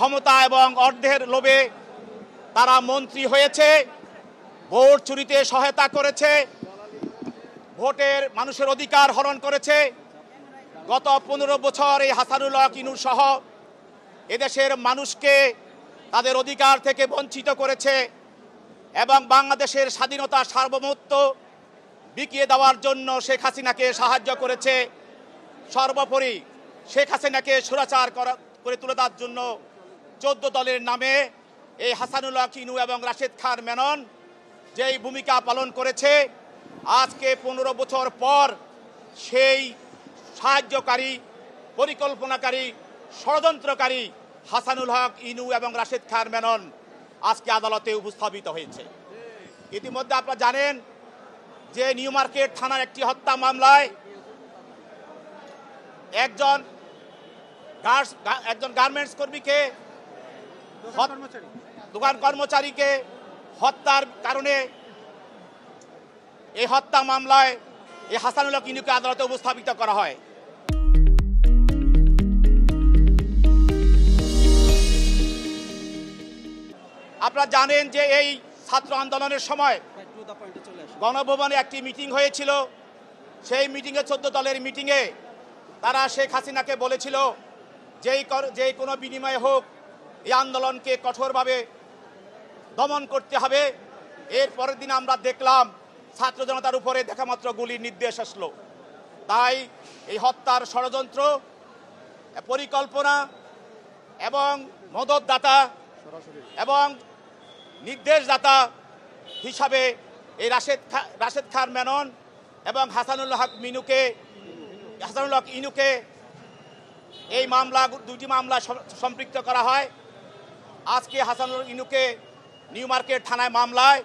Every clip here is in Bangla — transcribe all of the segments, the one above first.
ক্ষমতা এবং অর্থের লোভে তারা মন্ত্রী হয়েছে, ভোট চুরিতে সহায়তা করেছে, ভোটের মানুষের অধিকার হরণ করেছে। গত 15 বছর এই হাসানুল হক ইনু সহ এদেশের মানুষকে তাদের অধিকার থেকে বঞ্চিত করেছে এবং বাংলাদেশের স্বাধীনতা সার্বভৌমত্ব বিকিয়ে দেওয়ার জন্য শেখ হাসিনাকে সাহায্য করেছে। সর্বোপরি শেখ হাসিনাকে স্বৈরাচার করে তুলে দেওয়ার জন্য 14 দলের নামে এই হাসানুল হক ইনু এবং রাশেদ খান মেনন যেই ভূমিকা পালন করেছে, আজকে 15 বছর পর সেই সাহায্যকারী, পরিকল্পনাকারী, ষড়যন্ত্রকারী হাসানুল হক ইনু এবং রাশেদ খান মেনন আজকে আদালতে উপস্থাপিত হয়েছে। ইতিমধ্যে আপনারা জানেন যে নিউ মার্কেট থানার একটি হত্যা মামলায় একজন গার্মেন্টস কর্মীকে, দোকান কর্মচারীকে হত্যার কারণে এই হত্যা মামলায় এই হাসানুল হক ইনুকে আদালতে উপস্থাপিত করা হয়। আপনারা জানেন যে এই ছাত্র আন্দোলনের সময় গণভবনে একটি মিটিং হয়েছিল। সেই মিটিংয়ে 14 দলের মিটিংয়ে তারা শেখ হাসিনাকে বলেছিল যেই কোনো বিনিময়ে হোক এই আন্দোলনকে কঠোরভাবে দমন করতে হবে। এর পরের দিন আমরা দেখলাম ছাত্র জনতার উপরে দেখামাত্র গুলির নির্দেশ আসলো। তাই এই হত্যার ষড়যন্ত্র, পরিকল্পনা এবং মদতদাতা এবং নির্দেশদাতা হিসাবে এই রাশেদ খান মেনন এবং হাসানুল হক ইনুকে এই দুটি মামলা সম্পৃক্ত করা হয়। আজকে হাসানুল ইনুকে নিউ মার্কেট থানায় মামলায়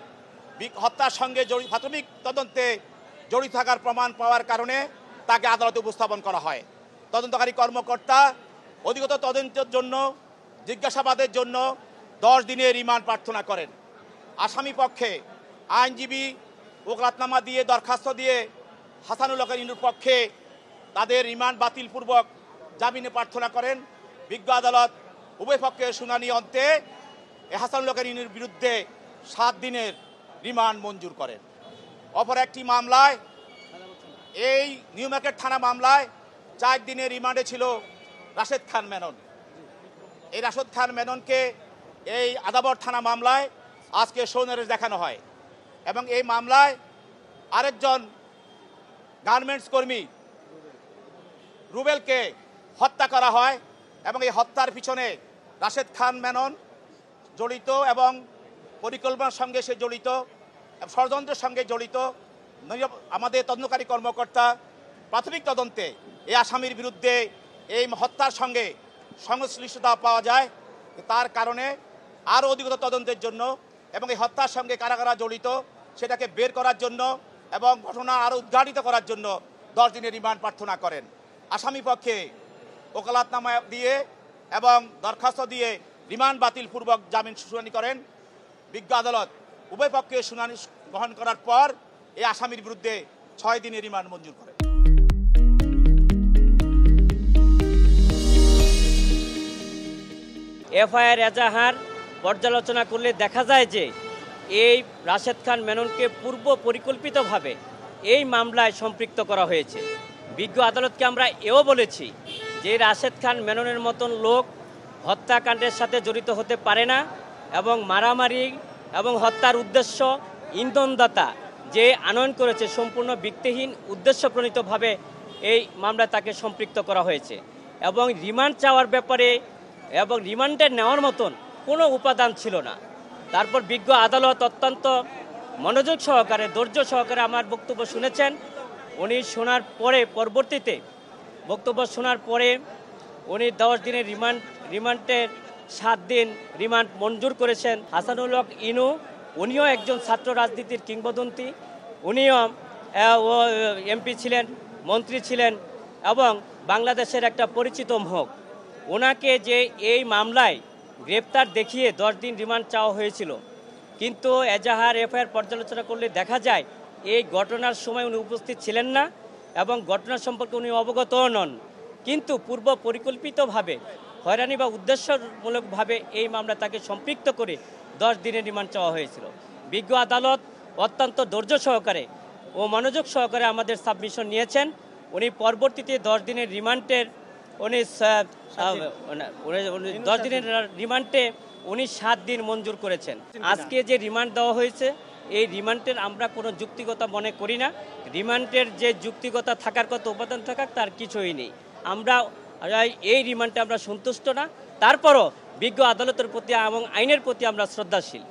হত্যার সঙ্গে প্রাথমিক তদন্তে জড়িত থাকার প্রমাণ পাওয়ার কারণে তাকে আদালতে উপস্থাপন করা হয়। তদন্তকারী কর্মকর্তা অধিকতর তদন্তের জন্য, জিজ্ঞাসাবাদের জন্য 10 দিনের রিমান্ড প্রার্থনা করেন। আসামি পক্ষে আইনজীবী ওকালতনামা দিয়ে, দরখাস্ত দিয়ে হাসানুল হক ইনুর পক্ষে তাদের রিমান্ড বাতিলপূর্বক জামিনে প্রার্থনা করেন। বিজ্ঞ আদালত উভয় পক্ষের শুনানি অন্তে হাসানুল হক ইনুর বিরুদ্ধে 7 দিনের রিমান্ড মঞ্জুর করেন। অপর একটি মামলায়, এই নিউ মার্কেট থানা মামলায় 4 দিনের রিমান্ডে ছিল রাশেদ খান মেনন। এই রাশেদ খান মেননকে এই আদাবর থানা মামলায় আজকে সৌনারেশ দেখানো হয় এবং এই মামলায় আরেকজন গার্মেন্টস কর্মী রুবেলকে হত্যা করা হয় এবং এই হত্যার পিছনে রাশেদ খান মেনন জড়িত এবং পরিকল্পনার সঙ্গে সে জড়িত, ষড়যন্ত্রের সঙ্গে জড়িত। আমাদের তদন্তকারী কর্মকর্তা প্রাথমিক তদন্তে এই আসামির বিরুদ্ধে এই হত্যার সঙ্গে সংশ্লিষ্টতা পাওয়া যায়। তার কারণে আরও অধিকতর তদন্তের জন্য এবং এই হত্যার সঙ্গে কারা কারা জড়িত সেটাকে বের করার জন্য এবং ঘটনা আরও উদ্ঘাটিত করার জন্য 10 দিনের রিমান্ড প্রার্থনা করেন। আসামি পক্ষে ওকালতনামা দিয়ে এবং দরখাস্ত দিয়ে রিমান্ড বাতিলপূর্বক জামিন শুনানি করেন। বিজ্ঞ আদালত উভয় পক্ষে শুনানি গ্রহণ করার পর এই আসামির বিরুদ্ধে 6 দিনের রিমান্ড মঞ্জুর করেন। এফআইআর এজাহার পর্যালোচনা করলে দেখা যায় যে এই রাশেদ খান মেননকে পূর্ব পরিকল্পিতভাবে এই মামলায় সম্পৃক্ত করা হয়েছে। বিজ্ঞ আদালতকে আমরা এও বলেছি যে রাশেদ খান মেননের মতন লোক হত্যাকাণ্ডের সাথে জড়িত হতে পারে না এবং মারামারি এবং হত্যার উদ্দেশ্য ইন্ধনদাতা যে আনয়ন করেছে সম্পূর্ণ ভিত্তিহীন উদ্দেশ্যপ্রণীতভাবে এই মামলায় তাকে সম্পৃক্ত করা হয়েছে এবং রিমান্ড চাওয়ার ব্যাপারে এবং রিমান্ডে নেওয়ার মতন কোনো উপাদান ছিল না। তারপর বিজ্ঞ আদালত অত্যন্ত মনোযোগ সহকারে, ধৈর্য সহকারে আমার বক্তব্য শুনেছেন। উনি শোনার পরে, পরবর্তীতে বক্তব্য শোনার পরে উনি 10 দিনের রিমান্ডের 7 দিন রিমান্ড মঞ্জুর করেছেন। হাসানুল হক ইনু উনিও একজন ছাত্র রাজনীতির কিংবদন্তি, উনিও এমপি ছিলেন, মন্ত্রী ছিলেন এবং বাংলাদেশের একটা পরিচিত মুখ। ওনাকে যে এই মামলায় গ্রেপ্তার দেখিয়ে 10 দিন রিমান্ড চাওয়া হয়েছিল, কিন্তু এজাহার এফআইআর পর্যালোচনা করলে দেখা যায় এই ঘটনার সময় উনি উপস্থিত ছিলেন না এবং ঘটনা সম্পর্কে উনি অবগতও নন, কিন্তু পূর্ব পরিকল্পিতভাবে হয়রানি বা উদ্দেশ্যমূলকভাবে এই মামলা তাকে সম্পৃক্ত করে 10 দিনের রিমান্ড চাওয়া হয়েছিল। বিজ্ঞ আদালত অত্যন্ত ধৈর্য সহকারে ও মনোযোগ সহকারে আমাদের সাবমিশন নিয়েছেন। উনি পরবর্তীতে 10 দিনের রিমান্ডের উনি 10 দিনের রিমান্ডে উনি 7 দিন মঞ্জুর করেছেন। আজকে যে রিমান্ড দেওয়া হয়েছে এই রিমান্ডের আমরা কোনো যুক্তিগতা মনে করি না। রিমান্ডের যে যুক্তিগতা থাকার কথা উপাদান থাকার তার কিছুই নেই। আমরা এই রিমান্ডে আমরা সন্তুষ্ট না। তারপরও বিজ্ঞ আদালতের প্রতি এবং আইনের প্রতি আমরা শ্রদ্ধাশীল।